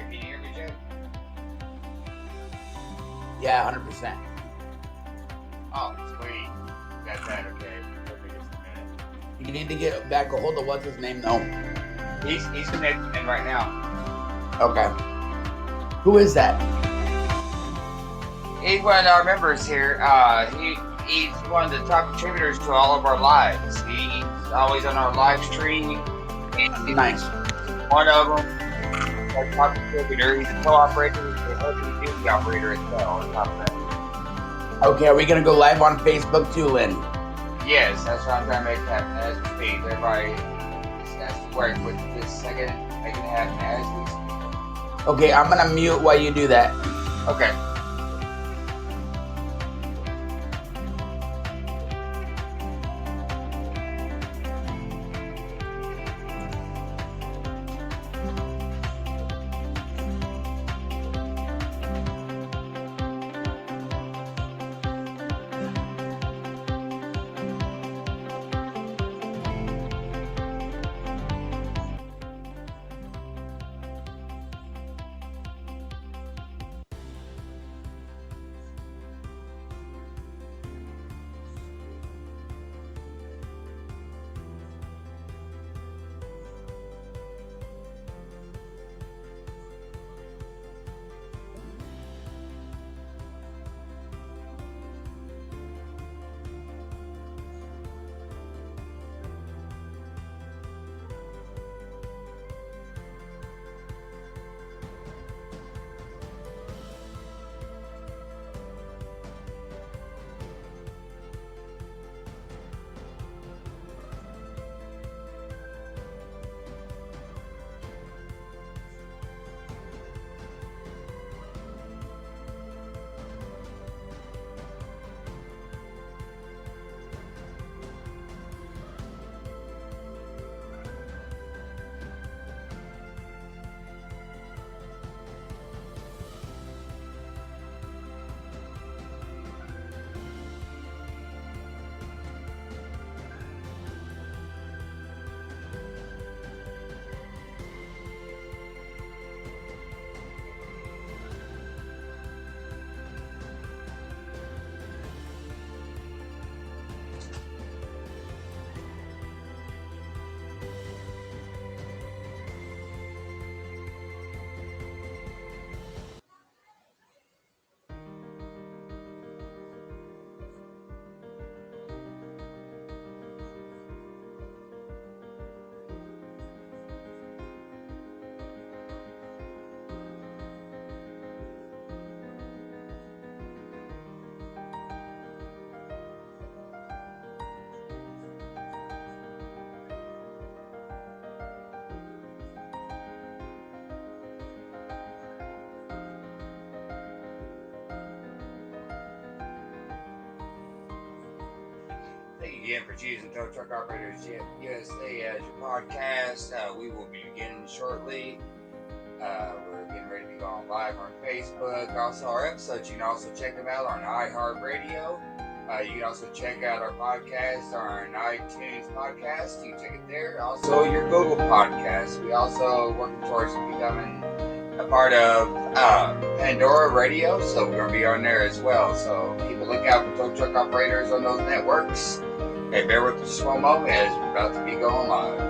Can you hear me, Jay? Yeah, 100%. Oh, sweet. Got that, okay. It'll be just a minute. You need to get back a hold of what's his name, though. He's connecting in right now. Okay. Who is that? He's one of our members here. He's one of the top contributors to all of our lives. He's always on our live stream. Nice. One of them, our top contributor. He's a co-operator. He's a heavy duty operator as well. On top of that. Okay, are we gonna go live on Facebook too, Lynn? Yes, that's what I'm trying to make happen as we speak. Everybody has to work with this second, making it happen as we speak. Okay, I'm gonna mute while you do that. Okay. Thank you again for choosing Tow Truck Operators USA as your podcast. We will be beginning shortly. We're getting ready to go on live on Facebook. Also, our episodes, you can also check them out on iHeartRadio. You can also check out our podcast on iTunes podcast. You can check it there. Also, your Google podcast. We also working towards becoming a part of Pandora Radio, so we're going to be on there as well. So keep a lookout for Tow Truck Operators on those networks. Hey, bear with us for a moment as we're about to be going live.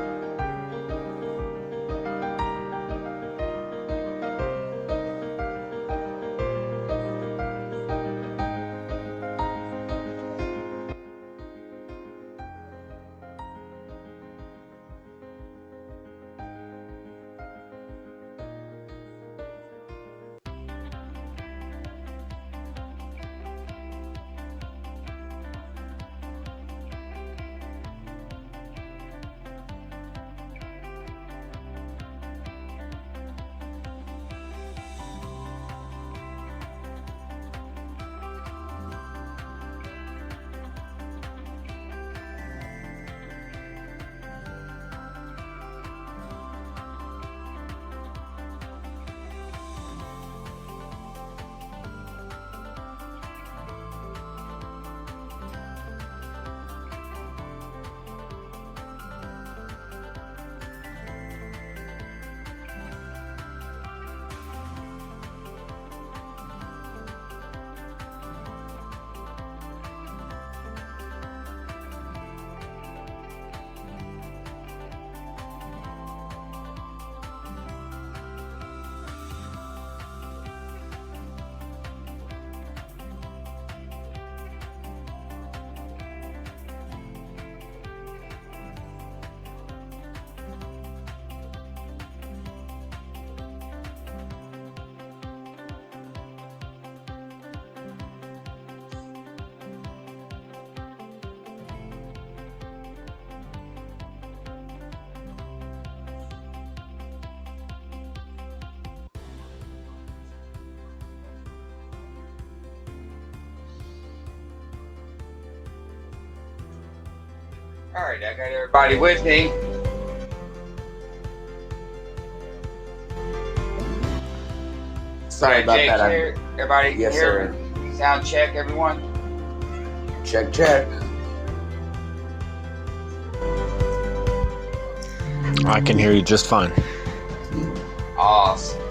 All right, I got everybody with me. Sorry We got about Jake that. here. Everybody Yes, here. sir. Sound check, everyone. Check, check. I can hear you just fine. Awesome.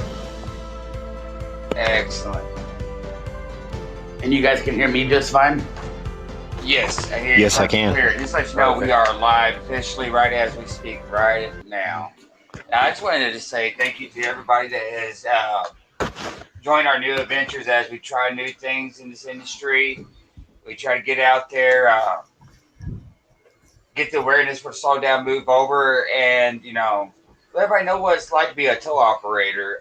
Excellent. And you guys can hear me just fine? Yes, I hear Yes, you I can. clear. Just let you know we Perfect. are live officially right as we speak right now. I just wanted to say thank you to everybody that has joined our new adventures as we try new things in this industry. We try to get out there, get the awareness for Slow Down, Move Over, and let everybody know what it's like to be a tow operator.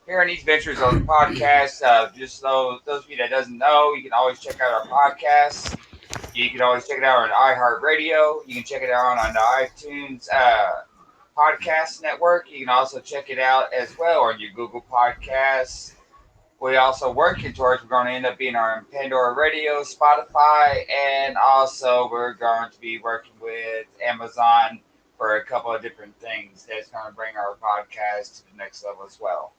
Here on these ventures on the podcast, just those of you that doesn't know, you can always check out our podcasts. You can always check it out on iHeartRadio. You can check it out on the iTunes podcast network. You can also check it out as well on your Google Podcasts. We also working towards we're going to end up being on Pandora Radio, Spotify, and also we're going to be working with Amazon for a couple of different things that's going to bring our podcast to the next level as well.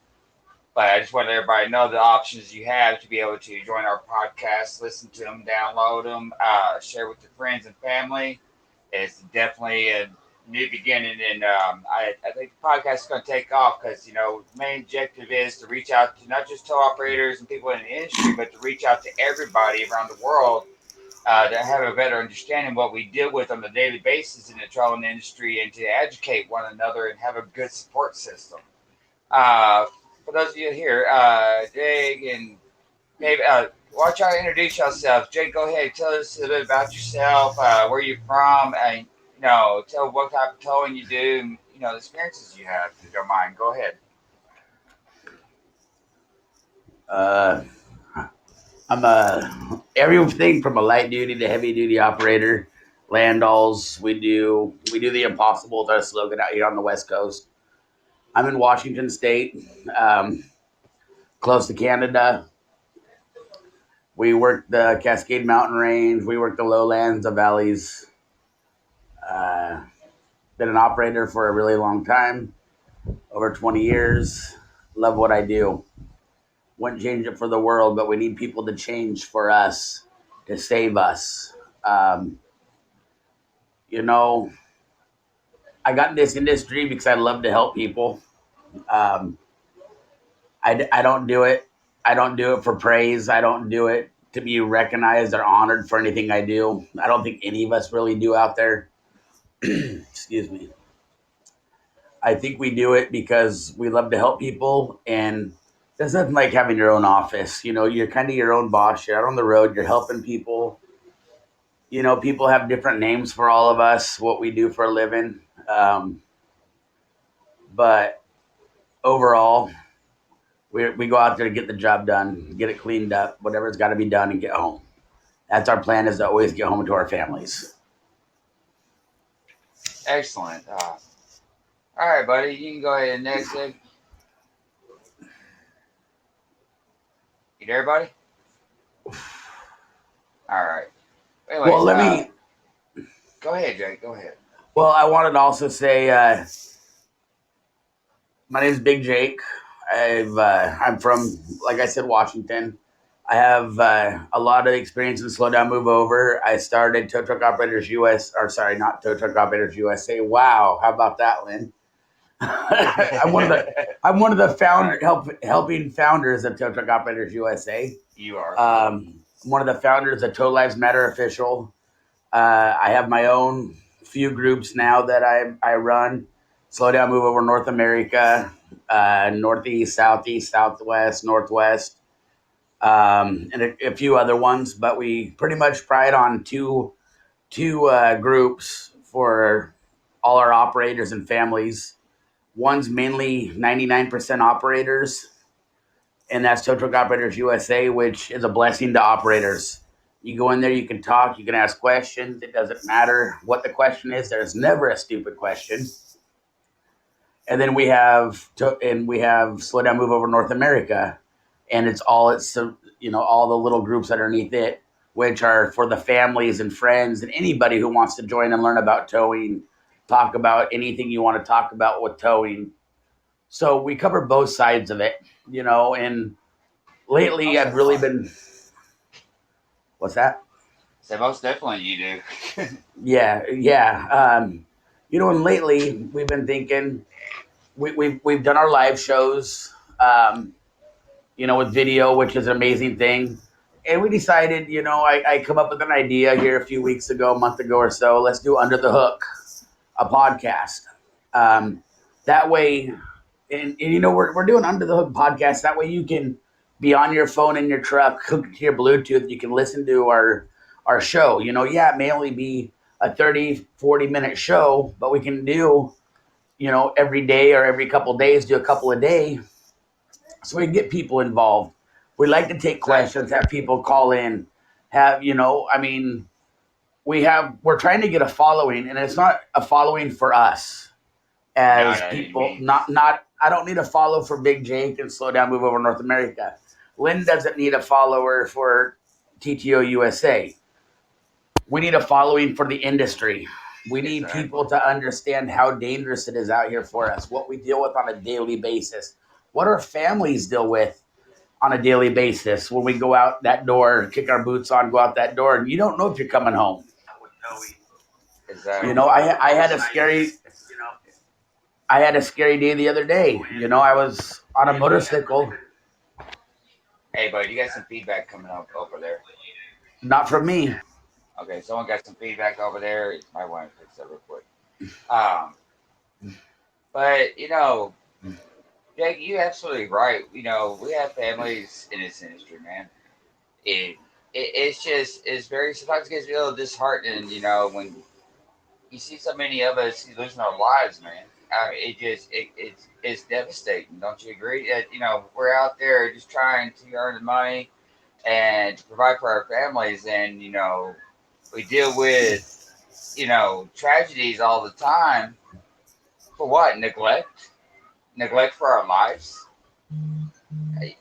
But I just want everybody to know the options you have to be able to join our podcast, listen to them, download them, share with your friends and family. It's definitely a new beginning, and I think the podcast is going to take off because the main objective is to reach out to not just tow operators and people in the industry, but to reach out to everybody around the world to have a better understanding of what we deal with on a daily basis in the towing industry, and to educate one another and have a good support system. Uh, for those of you here, Jake and Dave, why don't y'all introduce yourselves? Jake, go ahead, tell us a little bit about yourself, where you're from, and tell what type of towing you do, and the experiences you have. If you don't mind, go ahead. I'm everything from a light duty to heavy duty operator. Landalls. We do the impossible. That's our slogan out here on the West Coast. I'm in Washington State, close to Canada. We work the Cascade Mountain Range. We work the lowlands, the valleys. Been an operator for a really long time, over 20 years. Love what I do. Wouldn't change it for the world, but we need people to change for us, to save us. Um, you know, I got in this industry because I love to help people. Um, I don't do it. I don't do it for praise. I don't do it to be recognized or honored for anything I do. I don't think any of us really do out there. Excuse me. I think we do it because we love to help people, and there's nothing like having your own office. You're kind of your own boss. You're out on the road. You're helping people. People have different names for all of us, what we do for a living. But overall, we go out there to get the job done, get it cleaned up, whatever's got to be done, and get home. That's our plan, is to always get home to our families. Excellent. All right, buddy, you can go ahead and next. You there, buddy? All right. Anyways, Well, go ahead, Jake. Go ahead. well, I wanted to also say, my name is Big Jake. I'm from, like I said, Washington. I have a lot of experience in Slow Down, Move Over. I started Tow Truck Operators US, or sorry, not Tow Truck Operators USA. Wow, how about that, Lynn? I'm one of the helping founders of Tow Truck Operators USA. You are. One of the founders of Tow Lives Matter Official. I have my own few groups now that I run. Slow Down, Move Over North America, Northeast, Southeast, Southwest, Northwest, and a few other ones. But we pretty much pride on two groups for all our operators and families. One's mainly 99% operators, and that's Tow Truck Operators USA, which is a blessing to operators. You go in there, you can talk, you can ask questions. It doesn't matter what the question is. There's never a stupid question. And then we have Slow Down, Move Over North America, and it's all the little groups underneath it. which are for the families and friends and anybody who wants to join and learn about towing, talk about anything you want to talk about with towing. So we cover both sides of it, and lately Most I've really definitely. been, what's that? So most definitely you do. Yeah, yeah. And lately we've been thinking, we've done our live shows, with video, which is an amazing thing. And we decided, I come up with an idea here a few weeks ago, a month ago or so. Let's do Under the Hook, a podcast. That way, and we're doing Under the Hook podcast. That way you can be on your phone in your truck, hooked to your Bluetooth. You can listen to our show. Yeah, it may only be a 30, 40-minute show, but we can do, every day or every couple of days, do a couple a day so we can get people involved. We like to take Exactly. questions, have people call in, we're trying to get a following, and it's not a following for us Not as any people. means. Not I don't need a follow for Big Jake and Slow Down Move Over North America. Lynn doesn't need a follower for TTOUSA. We need a following for the industry. We need Exactly. people to understand how dangerous it is out here for us, what we deal with on a daily basis, what our families deal with on a daily basis when we go out that door, kick our boots on, go out that door, and you don't know if you're coming home. Exactly. I had a scary day the other day. I was on a motorcycle, Hey, bud, you got some feedback coming up over there. not from me. Okay, someone got some feedback over there. You might want to fix that real quick. Um, but Jake, you absolutely right. We have families in this industry, man. It, it's very sometimes it gets a little disheartening, when you see so many of us losing our lives, man. It's devastating. Don't you agree? That we're out there just trying to earn the money and to provide for our families, and we deal with tragedies all the time. For what? Neglect for our lives.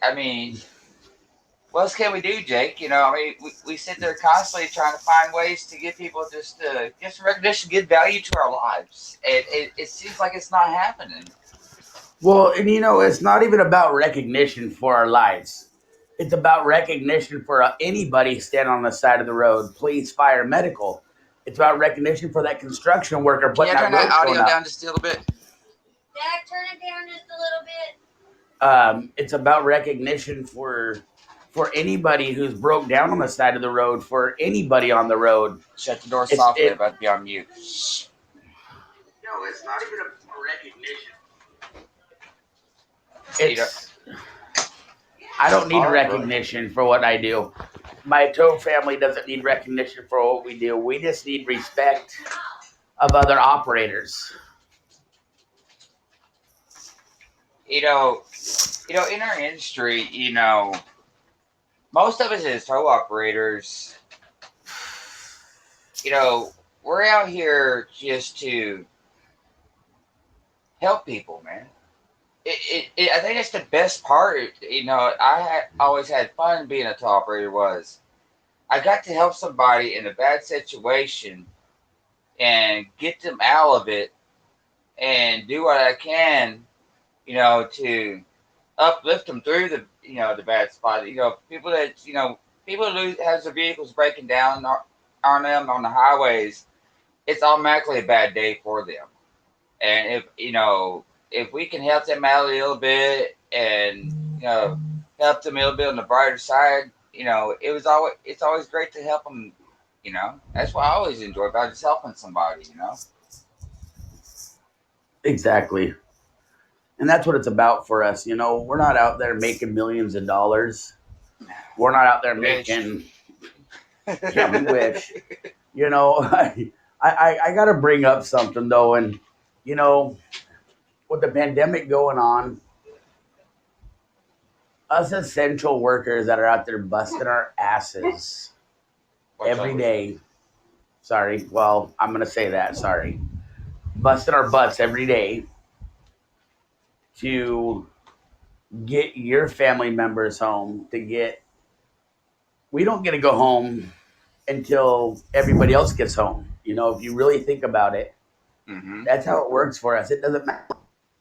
I mean, what else can we do, Jake? We sit there constantly trying to find ways to get people just to get some recognition, get value to our lives. It seems like it's not happening. Well, and it's not even about recognition for our lives. It's about recognition for anybody standing on the side of the road, police, fire, medical. It's about recognition for that construction worker Can putting you that turn that road cone audio down up. just a little bit? Dad, turn it down just a little bit. It's about recognition for anybody who's broke down on the side of the road, for anybody on the road. Shut the door It's softly. it. About to be on mute. Shh. No, it's not even a recognition. You know, It's I don't need all right, brother. recognition for what I do. My tow family doesn't need recognition for what we do. We just need respect of other operators. You know, in our industry, most of us as tow operators, we're out here just to help people, man. I think it's the best part. Always had fun being a tow operator. Was I got to help somebody in a bad situation and get them out of it and do what I can, to uplift them through the bad spot. People lose has their vehicles breaking down on them on the highways. It's automatically a bad day for them. And if we can help them out a little bit and help them a little bit on the brighter side, it's always great to help them. That's what I always enjoy about just helping somebody. Exactly. And that's what it's about for us. We're not out there making millions of dollars. We're not out there Wish. making, yeah, we wish. I got to bring up something though. And, with the pandemic going on, us essential workers that are out there busting our asses Watch every over. day. Sorry. Well, I'm going to say that. Sorry. Busting our butts every day to get your family members home, we don't get to go home until everybody else gets home. If you really think about it, Mm-hmm. that's how it works for us. It doesn't matter a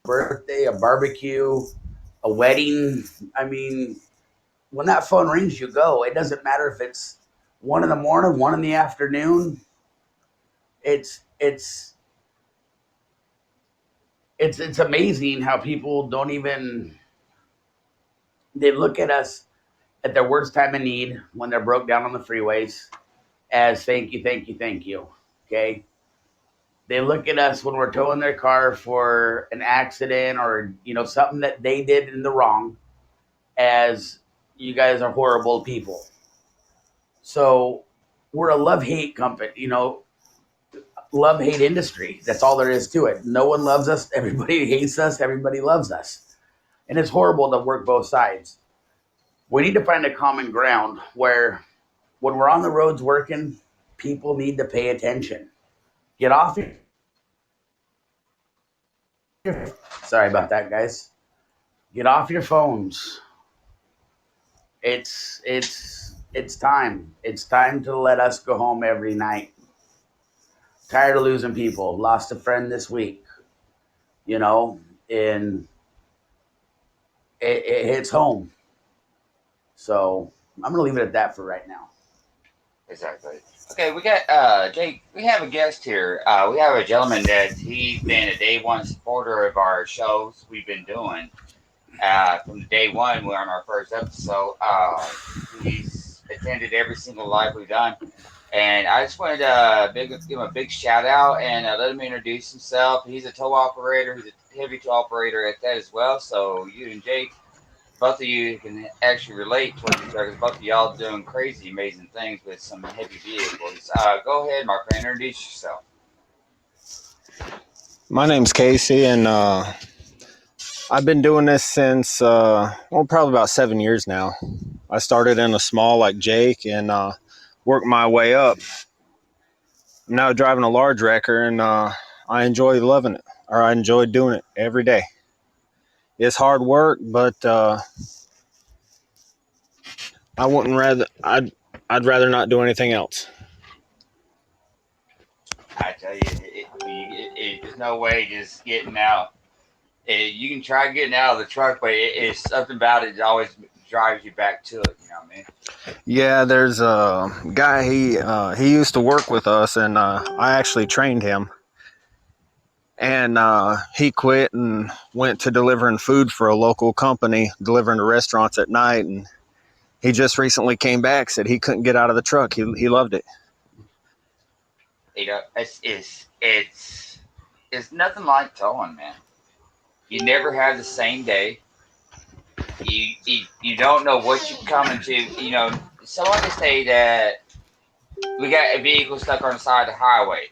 birthday, a barbecue, a wedding. I mean, when that phone rings, you go. It doesn't matter if it's 1 in the morning, 1 in the afternoon. It's amazing how people don't even they look at us at their worst time of need when they're broke down on the freeways as thank you, thank you, thank you. Okay. They look at us when we're towing their car for an accident or something that they did in the wrong as you guys are horrible people. So we're a love hate company, love hate industry. That's all there is to it. No one loves us. Everybody hates us. Everybody loves us. And it's horrible to work both sides. We need to find a common ground where when we're on the roads working, people need to pay attention. Get off your sorry about that, guys. Get off your phones. It's time. It's time to let us go home every night. Tired of losing people. Lost a friend this week, and it hits home. So I'm gonna leave it at that for right now. Exactly. Okay, we got Jake. We have a guest here. We have a gentleman that he's been a day one supporter of our shows we've been doing. From the day one, we're on our first episode. He's attended every single live we've done, and I just wanted to give him a big shout out and let him introduce himself. He's a tow operator. He's a heavy tow operator at that as well. So you and Jake, both of you can actually relate towards each other because both of y'all doing crazy, amazing things with some heavy vehicles. Go ahead, my friend, introduce yourself. My name's Casey, and I've been doing this since, probably about 7 years now. I started in a small like Jake and worked my way up. I'm now driving a large wrecker, and I enjoy loving it, or I enjoy doing it every day. It's hard work, but I'd rather not do anything else. I tell you, there's no way just getting out. You can try getting out of the truck, but it's something about it that always drives you back to it. You know what I mean? Yeah, there's a guy. He used to work with us, and I actually trained him. And he quit and went to delivering food for a local company, delivering to restaurants at night. And he just recently came back, said he couldn't get out of the truck. He loved it. You know, it's nothing like towing, man. You never have the same day. You don't know what you're coming to. You know, someone can say that we got a vehicle stuck on the side of the highway.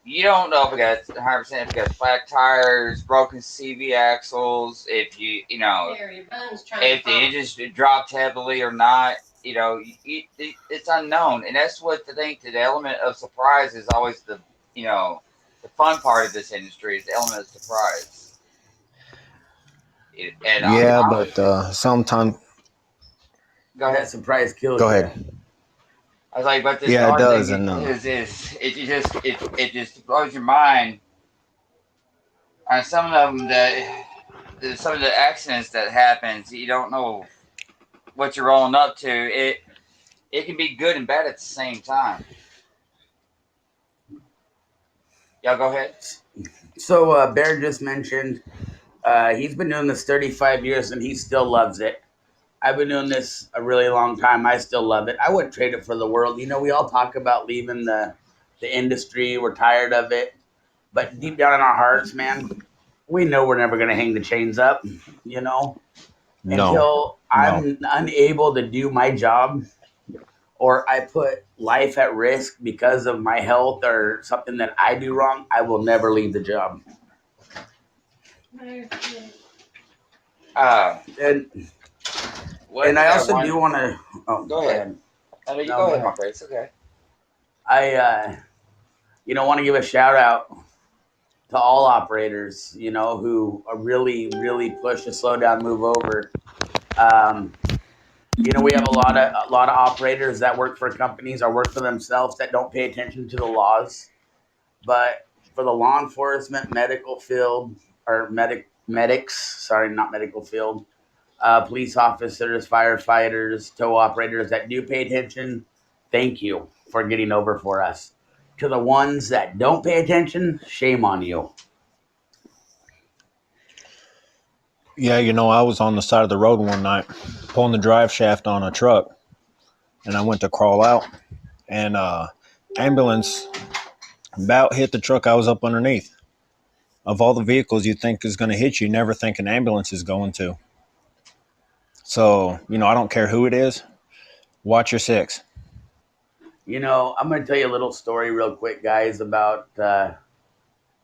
You don't know if it got 100%, if it got flat tires, broken CV axles, if if the engine dropped heavily or not. It's unknown, and that's what I think. The element of surprise is always the fun part of this industry is the element of surprise. And Yeah, I but sometimes. go That ahead. surprise kills Go you. ahead. I was like, but this Yeah, it hard does, thing and is it just blows your mind on some of the accidents that happens. You don't know what you're rolling up to. It can be good and bad at the same time. Y'all go ahead. So Bear just mentioned he's been doing this 35 years and he still loves it. I've been doing this a really long time. I still love it. I wouldn't trade it for the world. We all talk about leaving the industry. We're tired of it. But deep down in our hearts, man, we know we're never going to hang the chains up, no, until no. I'm unable to do my job or I put life at risk because of my health or something that I do wrong. I will never leave the job. Uh, And what and we I got also one. do want to. Oh, Go go ahead. ahead. I mean, you No, go go ahead, my ahead. friend. It's okay. I want to give a shout out to all operators, who are really, really push to slow down, move over. Um, We have a lot of operators that work for companies or work for themselves that don't pay attention to the laws. But for the law enforcement, medical field, or medics, sorry, not medical field, police officers, firefighters, tow operators that do pay attention, thank you for getting over for us. To the ones that don't pay attention, shame on you. Yeah, I was on the side of the road one night pulling the drive shaft on a truck, and I went to crawl out, and ambulance about hit the truck I was up underneath. Of all the vehicles you think is going to hit you, never think an ambulance is going to. So, I don't care who it is. Watch your six. I'm going to tell you a little story real quick, guys, about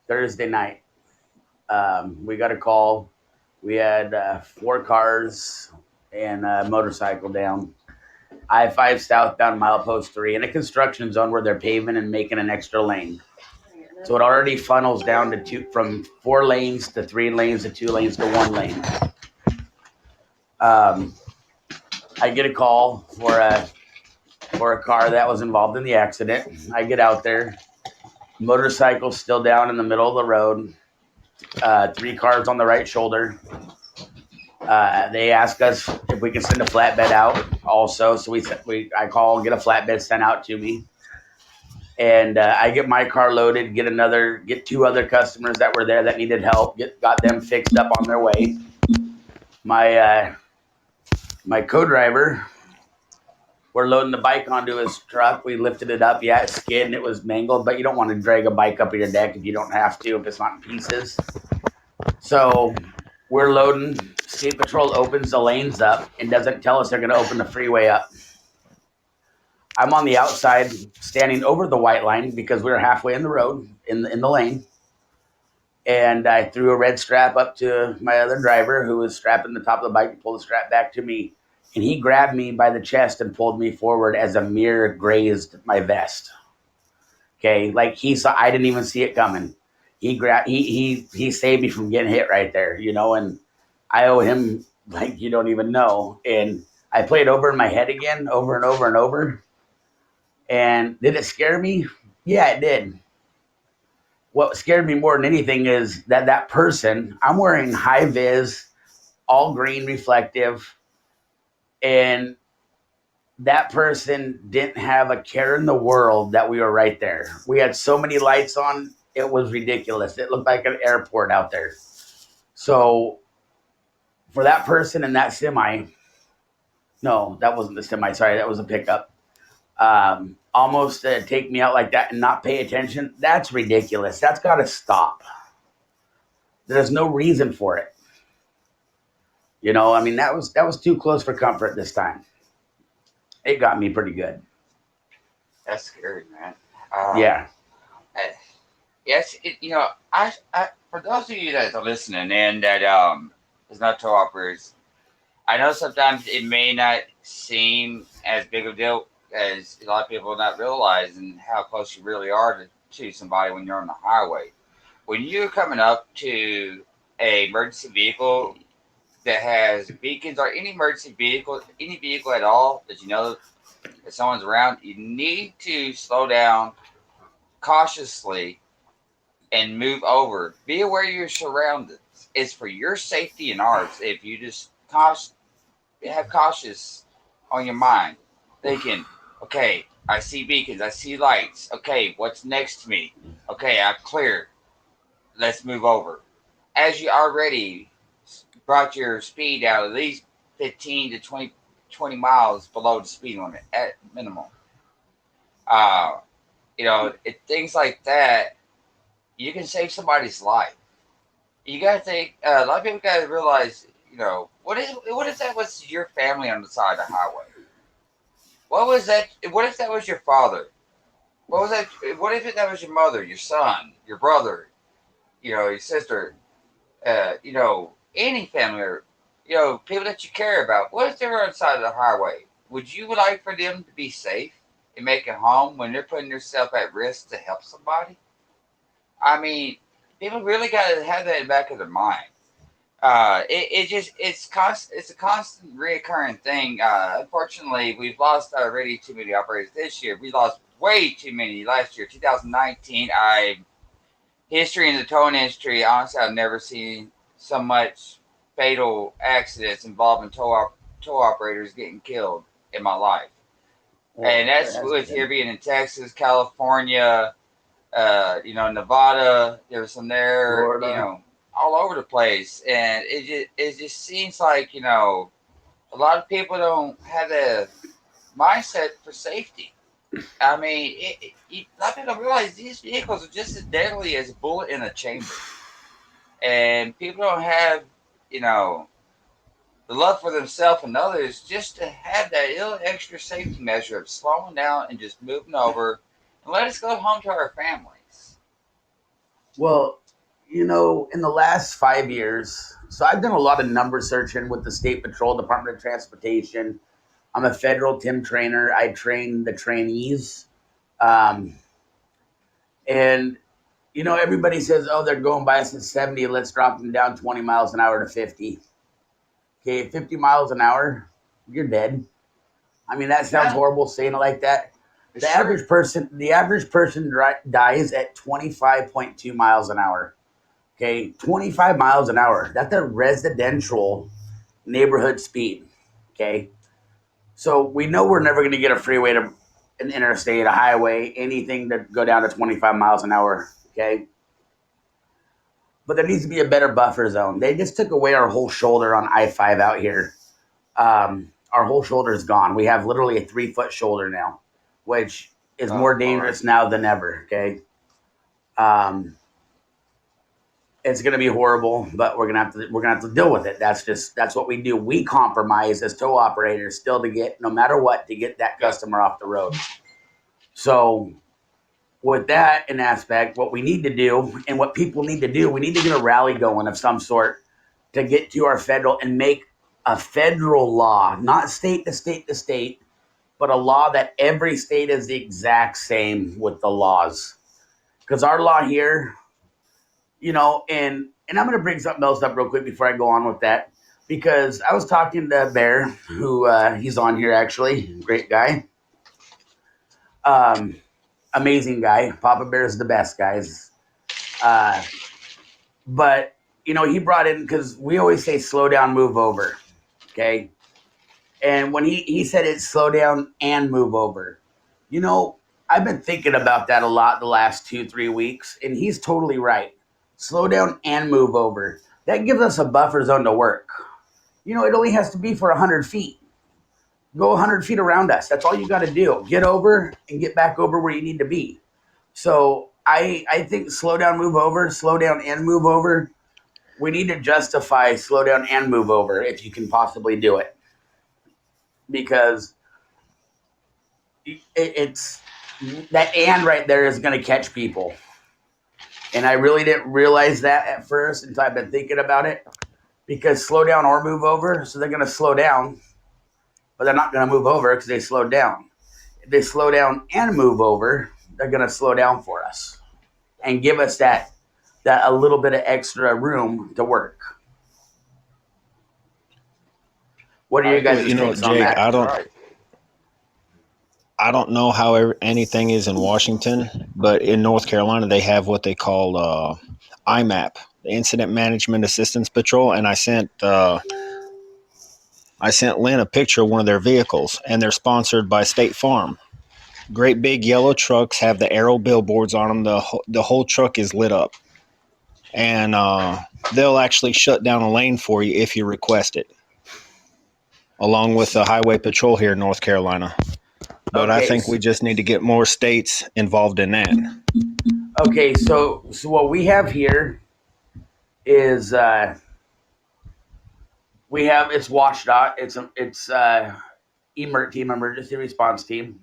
Thursday night. We got a call. We had 4 cars and a motorcycle down I-5 southbound milepost 3 in a construction zone where they're paving and making an extra lane. So it already funnels down to from 4 lanes to 3 lanes to 2 lanes to 1 lane. I get a call for a car that was involved in the accident. I get out there. Motorcycle still down in the middle of the road. 3 cars on the right shoulder. They ask us if we can send a flatbed out also. So I call and get a flatbed sent out to me. And I get my car loaded, get 2 other customers that were there that needed help, got them fixed up on their way. My co-driver, we're loading the bike onto his truck. We lifted it up. Yeah, it skid and it was mangled, but you don't want to drag a bike up your deck if you don't have to, if it's not in pieces. So we're loading. State Patrol opens the lanes up and doesn't tell us they're going to open the freeway up. I'm on the outside, standing over the white line because we were halfway in the road, in the lane. And I threw a red strap up to my other driver who was strapping the top of the bike and pulled the strap back to me. And he grabbed me by the chest and pulled me forward as a mirror grazed my vest. Okay, like he saw, I didn't even see it coming. He saved me from getting hit right there, and I owe him like you don't even know. And I played over in my head again, over and over and over. And did it scare me? Yeah, it did. What scared me more than anything is that person, I'm wearing high vis, all green reflective, and that person didn't have a care in the world that we were right there. We had so many lights on, it was ridiculous. It looked like an airport out there. So for that person in that semi, no, that wasn't the semi, sorry, that was a pickup. Almost take me out like that and not pay attention, that's ridiculous. That's got to stop. There's no reason for it. That was too close for comfort this time. It got me pretty good. That's scary, man. Yeah. Yes, for those of you that are listening and that is not tow operators, I know sometimes it may not seem as big of a deal as a lot of people not realizing how close you really are to somebody when you're on the highway. When you're coming up to a emergency vehicle that has beacons or any emergency vehicle, any vehicle at all that that someone's around, you need to slow down cautiously and move over. Be aware of your surroundings. It's for your safety and ours. If you just have cautious on your mind, thinking, okay, I see beacons, I see lights. Okay, what's next to me? Okay, I'm clear. Let's move over. As you already brought your speed down at least 15 to 20 miles below the speed limit at minimum. Uh, things like that, you can save somebody's life. You gotta think. A lot of people gotta realize. What if that was your family on the side of the highway? What was that? What if that was your father? What was that? What if that was your mother, your son, your brother, your sister? Any family or people that you care about. What if they were on the side of the highway? Would you like for them to be safe and make it home when they're putting themselves at risk to help somebody? I mean, people really got to have that in the back of their mind. It's a constant reoccurring thing. Unfortunately, we've lost already too many operators this year. We lost way too many last year. 2019, history in the towing industry. Honestly, I've never seen so much fatal accidents involving tow operators getting killed in my life. Well, And that's that's with here good. being in Texas, California, Nevada. There's some there, Florida. all over the place, and it just seems like a lot of people don't have the mindset for safety. I mean, a lot of people don't realize these vehicles are just as deadly as a bullet in a chamber, and people don't have you know the love for themselves and others just to have that little extra safety measure of slowing down and just moving over and let us go home to our families. Well, in the last 5 years, so I've done a lot of number searching with the State Patrol, Department of Transportation. I'm a federal TIM trainer. I train the trainees. Um, and, everybody says, oh, they're going by us at 70. Let's drop them down 20 miles an hour to 50. Okay, 50 miles an hour, you're dead. I mean, that sounds Yeah, horrible saying it like that. it's The true. average person, the average person dies at 25.2 miles an hour. Okay, 25 miles an hour. That's a residential neighborhood speed. Okay, so we know we're never going to get a freeway to an interstate, a highway, anything to go down to 25 miles an hour. Okay, but there needs to be a better buffer zone. They just took away our whole shoulder on I-5 out here. Our whole shoulder is gone. We have literally a 3 foot shoulder now, which is Oh more Lord. dangerous now than ever. Okay. Um, it's going to be horrible, but we're gonna have to deal with it. That's what we do. We compromise as tow operators still to get no matter what to get that Yep. customer off the road. So with that in aspect, what we need to do and what people need to do, we need to get a rally going of some sort to get to our federal and make a federal law, not state to state to state, but a law that every state is the exact same with the laws. Because our law here, and I'm going to bring something else up real quick before I go on with that, because I was talking to Bear, who he's on here actually, great guy, um, amazing guy. Papa Bear is the best, guys. Uh, but he brought in because we always say slow down, move over, okay. And when he said it's slow down and move over, you know, I've been thinking about that a lot the last 2-3 weeks, and he's totally right. Slow down and move over. That gives us a buffer zone to work. It only has to be for 100 feet. Go 100 feet around us. That's all you got to do. Get over and get back over where you need to be. So I think slow down and move over. We need to justify slow down and move over if you can possibly do it, because it's that and right there is going to catch people. And I really didn't realize that at first until I've been thinking about it, because slow down or move over. So they're going to slow down, but they're not going to move over because they slowed down. If they slow down and move over, they're going to slow down for us and give us that a little bit of extra room to work. What are I you agree Well, guys' with you. takes on Jake, that? I That's don't right. I don't know how anything is in Washington, but in North Carolina they have what they call IMAP, the Incident Management Assistance Patrol, and I sent Lynn a picture of one of their vehicles, and they're sponsored by State Farm. Great big yellow trucks have the arrow billboards on them. The whole truck is lit up, and they'll actually shut down a lane for you if you request it, along with the Highway Patrol here in North Carolina. But I Okay, think we just need to get more states involved in that. okay. So what we have here is we have it's WashDOT. It's team, emergency response team.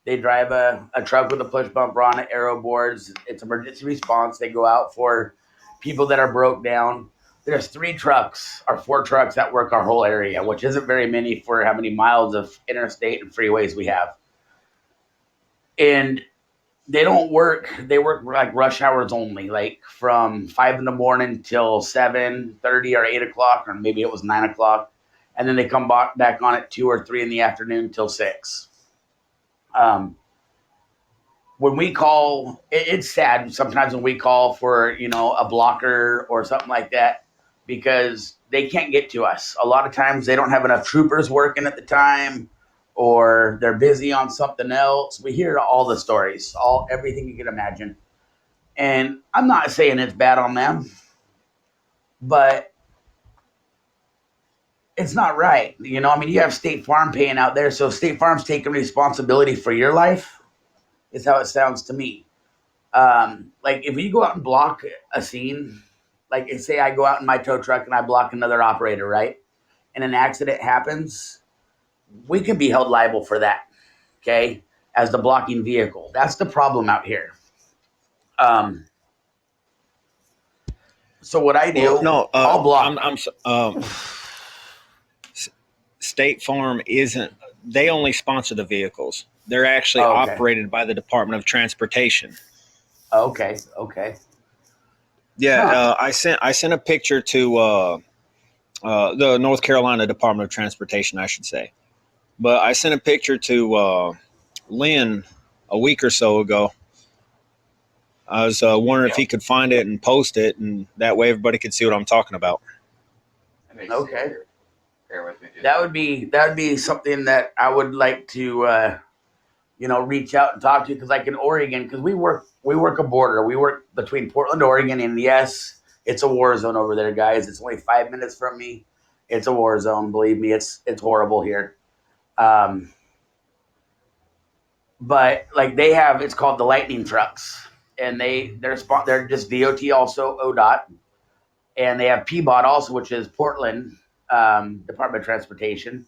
They drive a truck with a push bumper on it, arrow boards. It's emergency response. They go out for people that are broke down. There's 3 trucks or 4 trucks that work our whole area, which isn't very many for how many miles of interstate and freeways we have. And they don't work. They work like rush hours only, like from 5 in the morning till 7:30 or 8 o'clock, or maybe it was 9 o'clock, and then they come back on at 2 or 3 in the afternoon till 6. Um, when we call, it's sad sometimes when we call for a blocker or something like that because they can't get to us. A lot of times they don't have enough troopers working at the time, or they're busy on something else. We hear all the stories, everything you can imagine. And I'm not saying it's bad on them, but it's not right. I mean, you have State Farm paying out there, so State Farm's taking responsibility for your life, is how it sounds to me. Like if you go out and block a scene, like say I go out in my tow truck and I block another operator, right? And an accident happens, we can be held liable for that, okay? As the blocking vehicle. That's the problem out here. So what I do, Well, no, I'll block. State Farm isn't. They only sponsor the vehicles. They're actually Okay. operated by the Department of Transportation. Okay. Yeah, Huh. I sent a picture to the North Carolina Department of Transportation, I should say. But I sent a picture to Lynn a week or so ago. I was wondering if he could find it and post it, and that way everybody could see what I'm talking about. Okay. That would be something that I would like to reach out and talk to, because like in Oregon, because we work a border. We work between Portland, Oregon, and yes, it's a war zone over there, guys. It's only 5 minutes from me. It's a war zone. Believe me, it's horrible here. But like it's called the lightning trucks, and they're just DOT, also ODOT, and they have PBOT also, which is Portland Department of Transportation,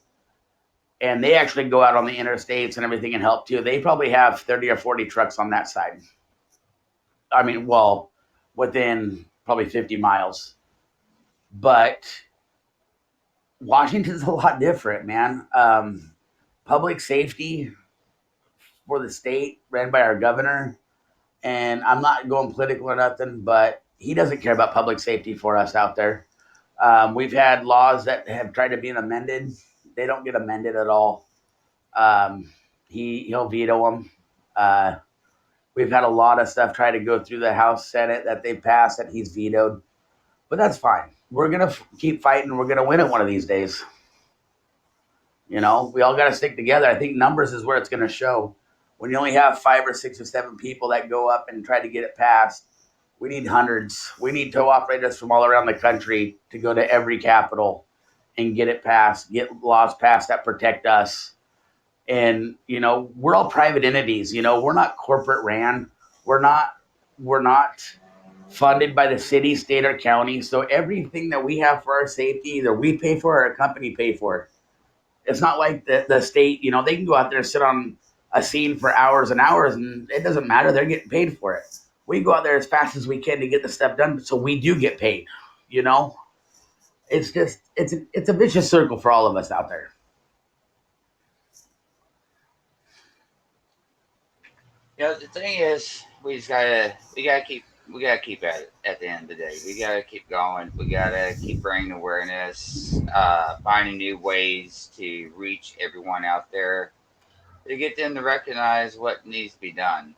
and they actually go out on the interstates and everything and help too. They probably have 30 or 40 trucks on that side. I mean, well, within probably 50 miles. But Washington's a lot different, man. Public safety for the state ran by our governor, and I'm not going political or nothing, but he doesn't care about public safety for us out there. We've had laws that have tried to be amended. They don't get amended at all. He'll veto them. We've had a lot of stuff try to go through the House, Senate that they passed that he's vetoed, but that's fine. We're gonna keep fighting. We're gonna win it one of these days. We all got to stick together. I think numbers is where it's going to show. When you only have 5 or 6 or 7 people that go up and try to get it passed, we need hundreds. We need tow operators from all around the country to go to every capital and get it passed, get laws passed that protect us. And we're all private entities. We're not corporate ran. We're not funded by the city, state, or county. So everything that we have for our safety, either we pay for or a company pay for. It's not like the state, they can go out there and sit on a scene for hours and hours, and it doesn't matter. They're getting paid for it. We go out there as fast as we can to get the stuff done, so we do get paid. It's just it's a vicious circle for all of us out there. The thing is, we gotta keep at it. At the end of the day, we gotta keep going. We gotta keep bringing awareness, finding new ways to reach everyone out there to get them to recognize what needs to be done,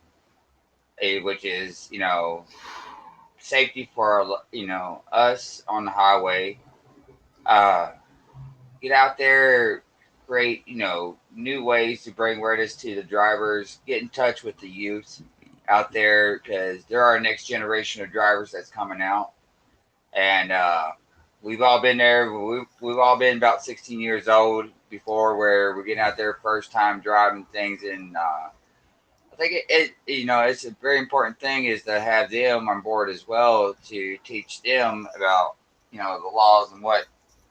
which is safety for us on the highway. Uh, get out there, create new ways to bring awareness to the drivers. Get in touch with the youth out there, because they're our next generation of drivers that's coming out, and we've all been there. We've all been about 16 years old before, where we're getting out there first time driving things, and I think it's a very important thing is to have them on board as well, to teach them about the laws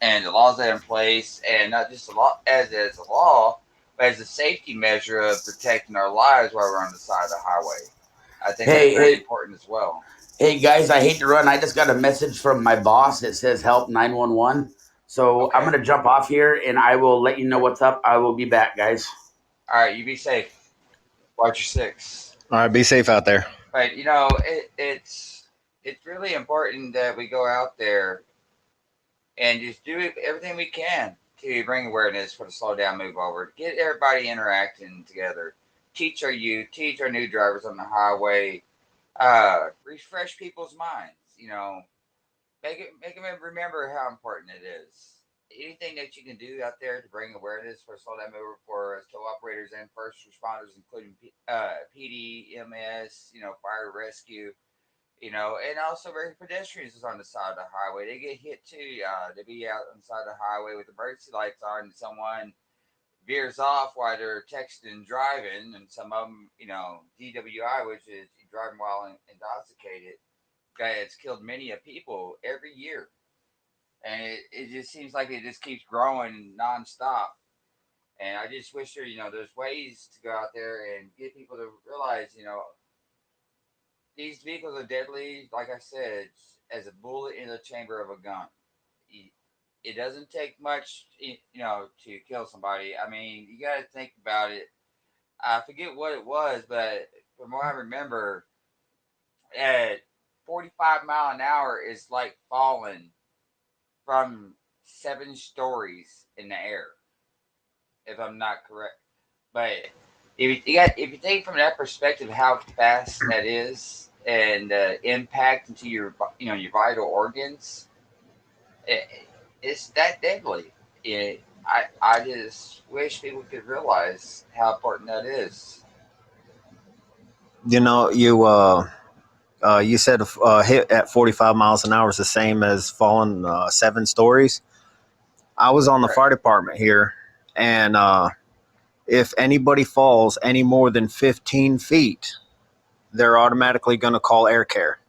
and the laws that are in place, and not just a law as a law, but as a safety measure of protecting our lives while we're on the side of the highway. I think that's very important as well. Hey guys, I hate to run. I just got a message from my boss that says help 911. So Okay. I'm gonna jump off here, and I will let you know what's up. I will be back, guys. All right, you be safe. Watch your six. All right, be safe out there. But it's really important that we go out there and just do everything we can to bring awareness for the slow down, move over, get everybody interacting together, teach our youth, teach our new drivers on the highway, refresh people's minds. Make them remember how important it is. Anything that you can do out there to bring awareness for slow down mover for tow operators and first responders, including PD, MS, fire rescue, and also very pedestrians on the side of the highway. They get hit too. They be out on the side of the highway with emergency lights on, and someone veers off while they're texting and driving, and some of them, DWI, which is driving while intoxicated, it's killed many of people every year, and it just seems like it just keeps growing nonstop. And I just wish there's ways to go out there and get people to realize, these vehicles are deadly, like I said, as a bullet in the chamber of a gun. It doesn't take much, to kill somebody. I mean, you got to think about it. I forget what it was, but from what I remember, at 45 mile an hour is like falling from 7 stories in the air, if I'm not correct. But if you think from that perspective how fast that is and impact into your vital organs, it, it's that deadly. I just wish people could realize how important that is. You know, you said hit at 45 miles an hour is the same as falling 7 stories. I was on the Correct. fire department here, and if anybody falls any more than 15 feet, they're automatically going to call air care.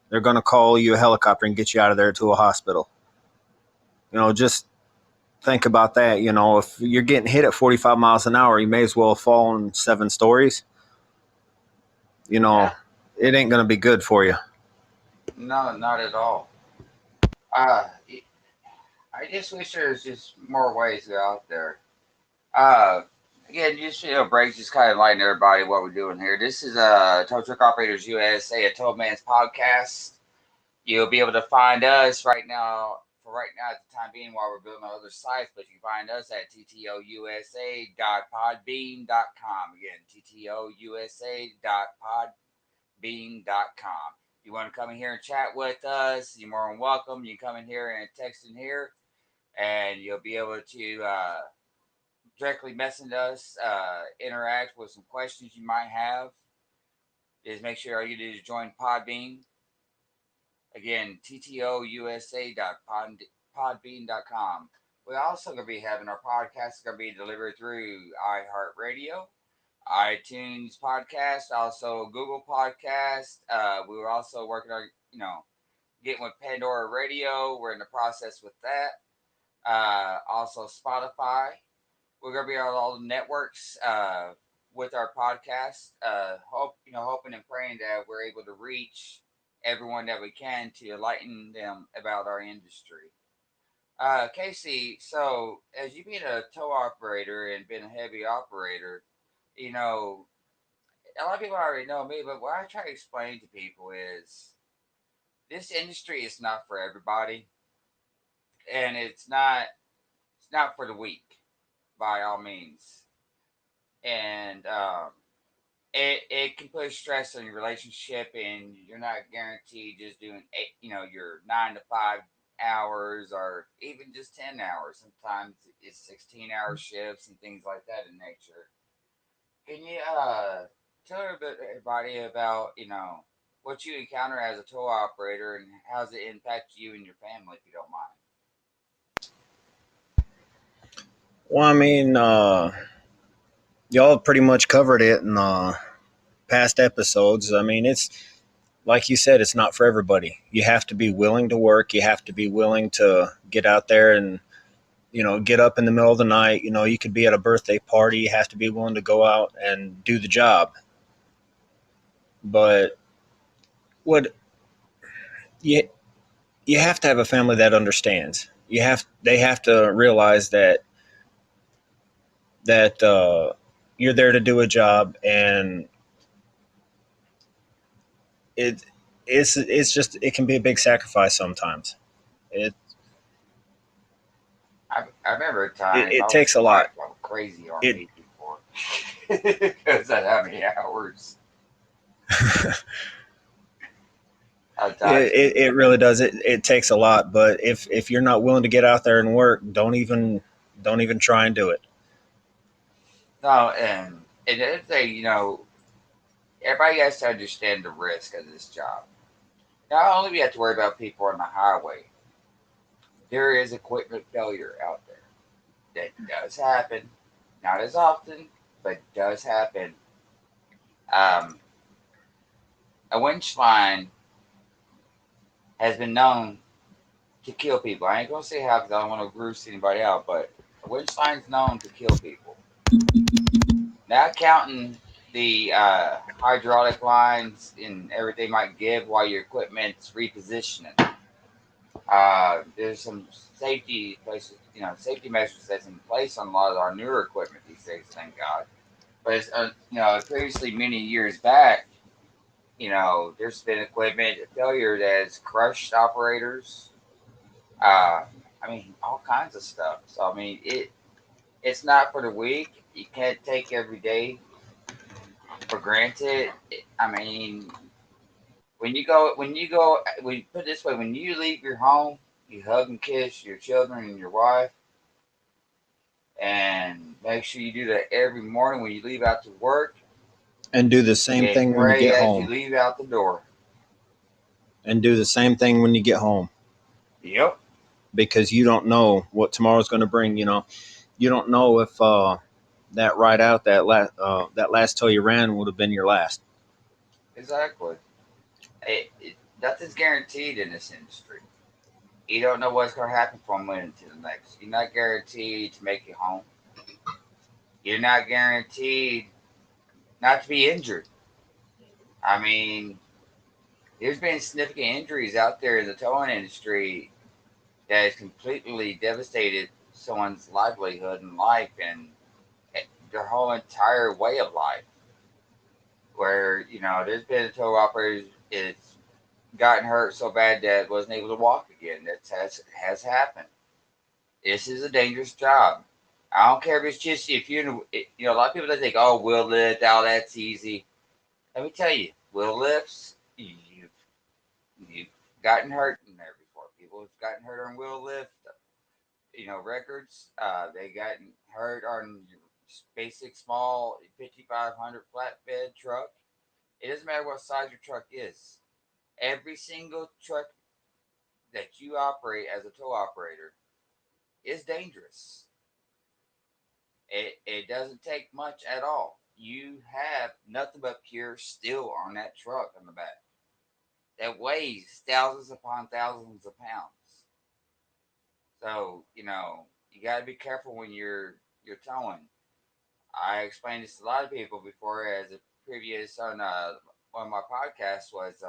They're going to call you a helicopter and get you out of there to a hospital. Just think about that. If you're getting hit at 45 miles an hour, you may as well have fallen 7 stories. Yeah. It ain't going to be good for you. No, not at all. Uh, I just wish there was just more ways to go out there. Uh, Again, just breaks, just kind of enlighten everybody what we're doing here. This is Tow Truck Operators USA, a 12 Man's podcast. You'll be able to find us right now. For right now, at the time being, while we're building on other sites, but you can find us at TTOUSA.podbean.com. Again, TTOUSA.podbean.com. If you want to come in here and chat with us, you're more than welcome. You can come in here and text in here, and you'll be able to directly message us, interact with some questions you might have. Just make sure all you do is join Podbean. Again, TTOUSA.podbean.com. We're also going to be having our podcast going to be delivered through iHeartRadio, iTunes Podcast, also Google Podcast. We were also working on, getting with Pandora Radio. We're in the process with that. Also Spotify. We're gonna be on all the networks with our podcast. Hoping and praying that we're able to reach everyone that we can to enlighten them about our industry. Casey, so as you being a tow operator and being a heavy operator, you know, a lot of people already know me, but what I try to explain to people is this industry is not for everybody, and it's not for the weak by all means. And it can put stress on your relationship, and you're not guaranteed just doing your 9 to 5 hours or even just 10 hours. Sometimes it's 16-hour shifts and things like that in nature. Can you tell everybody about what you encounter as a tow operator and how does it impact you and your family, if you don't mind? Well, I mean, y'all pretty much covered it in past episodes. I mean, it's like you said, it's not for everybody. You have to be willing to work. You have to be willing to get out there and, get up in the middle of the night. You could be at a birthday party. You have to be willing to go out and do the job. But what you you have to have a family that understands. They have to realize that you're there to do a job, and it's just it can be a big sacrifice sometimes. It I remember a it, time it my takes a lot. wife went crazy on It me before because of how many hours I it, touched it, me. it really does. It takes a lot, but if you're not willing to get out there and work, don't even try and do it. No, and the other thing, everybody has to understand the risk of this job. Not only do we have to worry about people on the highway, there is equipment failure out there that does happen, not as often, but does happen. Um, a winch line has been known to kill people. I ain't gonna say how because I don't want to gross anybody out, but a winch line's known to kill people. Not counting the hydraulic lines and everything might give while your equipment's repositioning. There's some safety places, safety measures that's in place on a lot of our newer equipment these days, thank God. But it's, previously many years back, there's been equipment failure that has crushed operators. I mean, all kinds of stuff. So I mean, it's not for the weak. You can't take every day for granted. I mean, when you put it this way, when you leave your home, you hug and kiss your children and your wife, and make sure you do that every morning when you leave out to work, And do the same and thing when you pray get as you home. leave out the door. And do the same thing when you get home, Yep, because you don't know what tomorrow's going to bring. You don't know if that ride out that last tow you ran would have been your last. exactly. Nothing's guaranteed in this industry. You don't know what's going to happen from one minute to the next. You're not guaranteed to make it home. You're not guaranteed not to be injured. I mean, there's been significant injuries out there in the towing industry that has completely devastated someone's livelihood and life and their whole entire way of life. Where, there's been tow operators it's gotten hurt so bad that wasn't able to walk again. That has happened. This is a dangerous job. I don't care if it's just if a lot of people that think, oh, wheel lift, oh, that's easy. Let me tell you, wheel lifts, you've gotten hurt in there before. People have gotten hurt on wheel lift, records. They gotten hurt on your basic small 5500 flatbed truck. It doesn't matter what size your truck is. Every single truck that you operate as a tow operator is dangerous. It doesn't take much at all. You have nothing but pure steel on that truck on the back that weighs thousands upon thousands of pounds. So you got to be careful when you're towing. I explained this to a lot of people before, as a previous on one of my podcasts was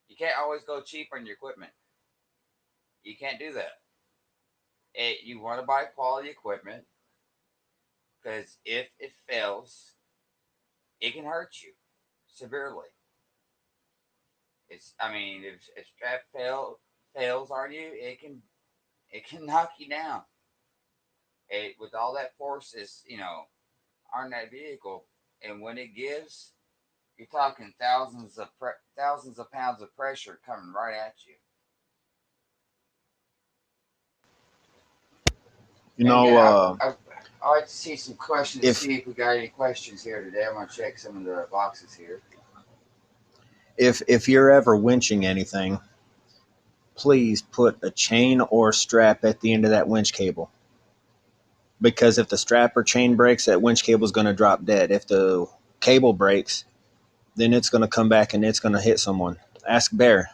you can't always go cheap on your equipment. You can't do that. You want to buy quality equipment because if it fails, it can hurt you severely. I mean, if strap fails on you, it can knock you down. With all that force is on that vehicle, and when it gives, you're talking thousands of pounds of pressure coming right at you. You And know, yeah, I'd like to see some questions. if See if we got any questions here today. I'm gonna check some of the boxes here. if you're ever winching anything, please put a chain or strap at the end of that winch cable, because if the strap or chain breaks, that winch cable is going to drop dead. If the cable breaks, then it's going to come back and it's going to hit someone. Ask Bear.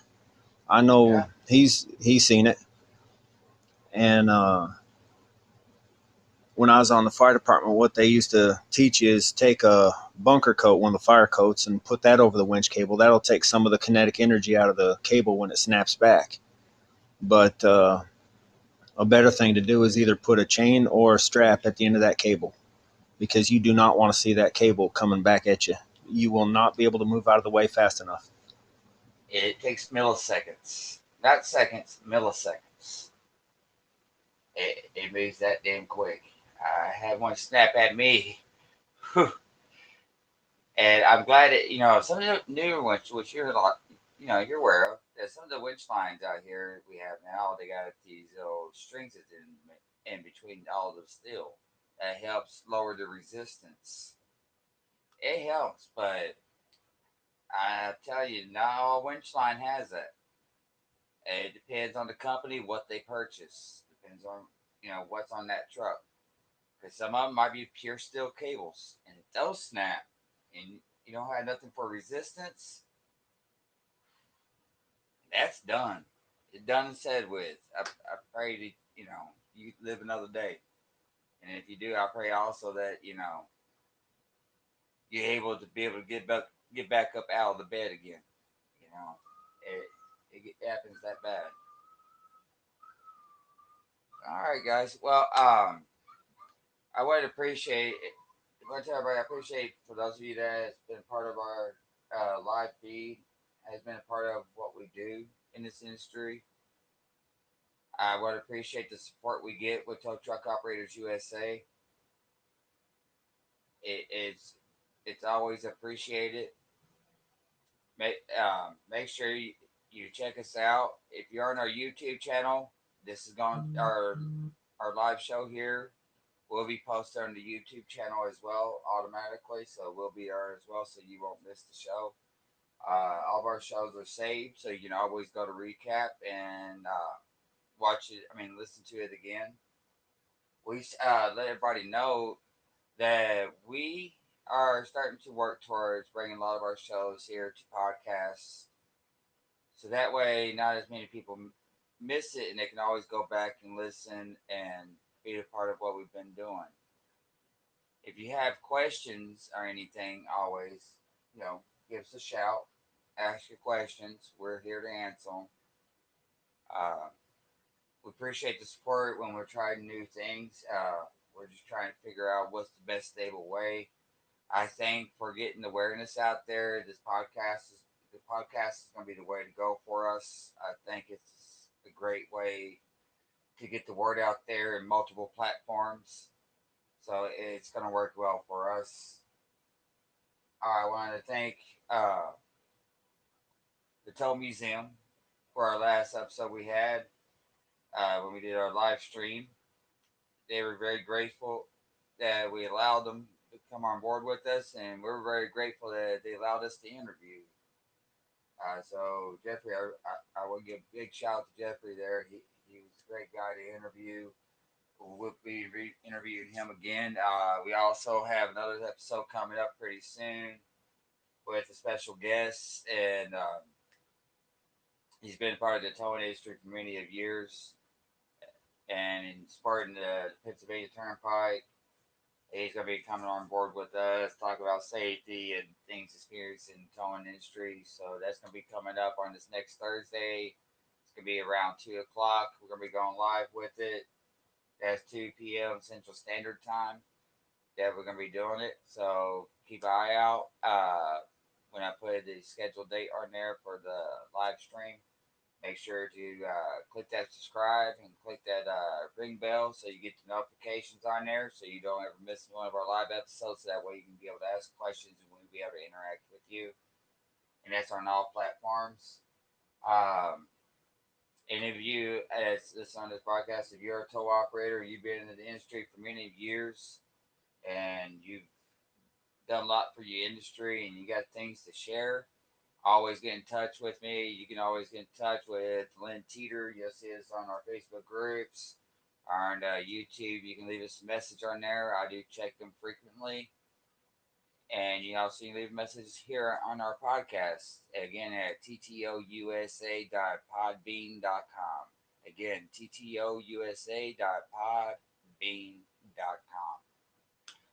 I know Yeah, he's seen it. And when I was on the fire department, what they used to teach you is take a bunker coat, one of the fire coats, and put that over the winch cable. That'll take some of the kinetic energy out of the cable when it snaps back. But a better thing to do is either put a chain or a strap at the end of that cable, because you do not want to see that cable coming back at you. you will not be able to move out of the way fast enough. It takes milliseconds, not seconds, milliseconds. It moves that damn quick. I had one snap at me, and I'm glad it. Some of the newer ones, which you're a lot, you're aware of. That some of the winch lines out here we have now, they got these little strings in between all the steel. That helps lower the resistance. It helps, but I tell you, not all winch line has that. It depends on the company, what they purchase. Depends on what's on that truck. Because some of them might be pure steel cables, and if those snap, and you don't have nothing for resistance, that's done. It's done and said with. I pray that you live another day, and if you do, I pray also that you're able to get back up out of the bed again. You know, it happens that bad. All right, guys. Well, I would appreciate it. I want to tell everybody I appreciate for those of you that has been part of our live feed, has been a part of what we do in this industry. I would appreciate the support we get with Tow Truck Operators USA. It's always appreciated. Make sure you check us out. If you're on our YouTube channel, this is going our live show here will be posted on the YouTube channel as well automatically, so we'll be there as well, so you won't miss the show. All of our shows are saved, so you can always go to recap and watch it. I mean, listen to it again. We let everybody know that we are starting to work towards bringing a lot of our shows here to podcasts, so that way not as many people miss it, and they can always go back and listen and be a part of what we've been doing. If you have questions or anything, always, give us a shout. Ask your questions. We're here to answer them. Uh, we appreciate the support when we're trying new things. We're just trying to figure out what's the best stable way. I think for getting awareness out there, the podcast is going to be the way to go for us. I think it's a great way to get the word out there in multiple platforms. So it's going to work well for us. I wanted to thank the Tow Museum for our last episode we had when we did our live stream. They were very grateful that we allowed them to come on board with us, and we're very grateful that they allowed us to interview. So Jeffrey, I will give a big shout out to Jeffrey there. He was a great guy to interview. We'll be interviewing him again. We also have another episode coming up pretty soon with a special guest, and he's been part of the towing industry for many of years, and he's part of the Pennsylvania Turnpike. He's going to be coming on board with us, talk about safety and things experienced in the towing industry. So that's going to be coming up on this next Thursday. It's going to be around 2 o'clock. We're going to be going live with it. That's 2 p.m. Central Standard Time that we're going to be doing it. So keep an eye out when I put the scheduled date on there for the live stream. Make sure to click that subscribe and click that ring bell so you get the notifications on there so you don't ever miss one of our live episodes. So that way you can be able to ask questions and we'll be able to interact with you. And that's on all platforms. Any of you as this on this podcast, if you're a tow operator, you've been in the industry for many years and you've done a lot for your industry and you got things to share, always get in touch with me. You can always get in touch with Lynn Teeter. You'll see us on our Facebook groups. On YouTube, you can leave us a message on there. I do check them frequently. And you also can leave messages here on our podcast. Again, at TTOUSA.podbean.com. Again, TTOUSA.podbean.com.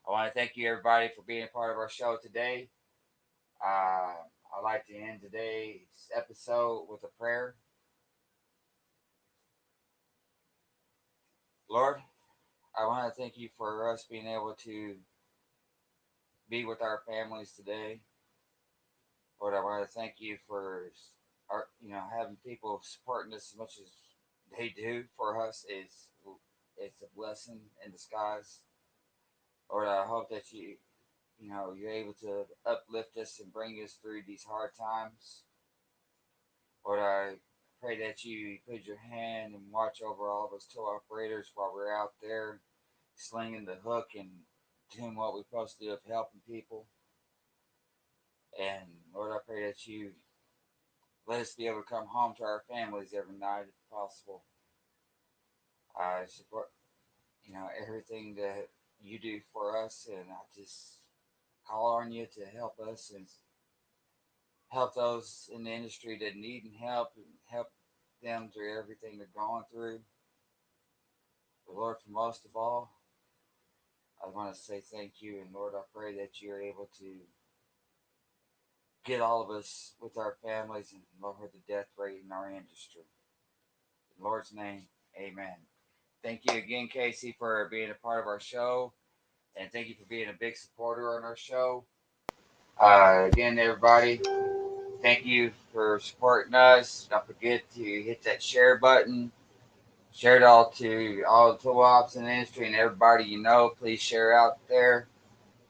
I want to thank you, everybody, for being a part of our show today. I'd like to end today's episode with a prayer. Lord, I want to thank you for us being able to be with our families today. Lord, I want to thank you for having people supporting us as much as they do for us. It's a blessing in disguise. Lord, I hope that you're able to uplift us and bring us through these hard times. Lord, I pray that you put your hand and watch over all of us tow operators while we're out there slinging the hook and doing what we're supposed to do of helping people. And Lord, I pray that you let us be able to come home to our families every night if possible. I support, everything that you do for us, and I just call on you to help us and help those in the industry that need help and help them through everything they're going through. But Lord, for most of all, I want to say thank you, and Lord, I pray that you're able to get all of us with our families and lower the death rate in our industry. In the Lord's name, amen. Thank you again, Casey, for being a part of our show, and thank you for being a big supporter on our show. Again, everybody, thank you for supporting us. Don't forget to hit that share button. Share it all to all the tool ops in the industry and everybody you know. Please share out there.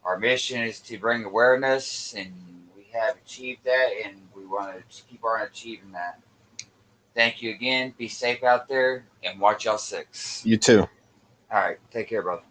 Our mission is to bring awareness, and we have achieved that, and we want to keep on achieving that. Thank you again. Be safe out there, and watch y'all six. You too. All right. Take care, brother.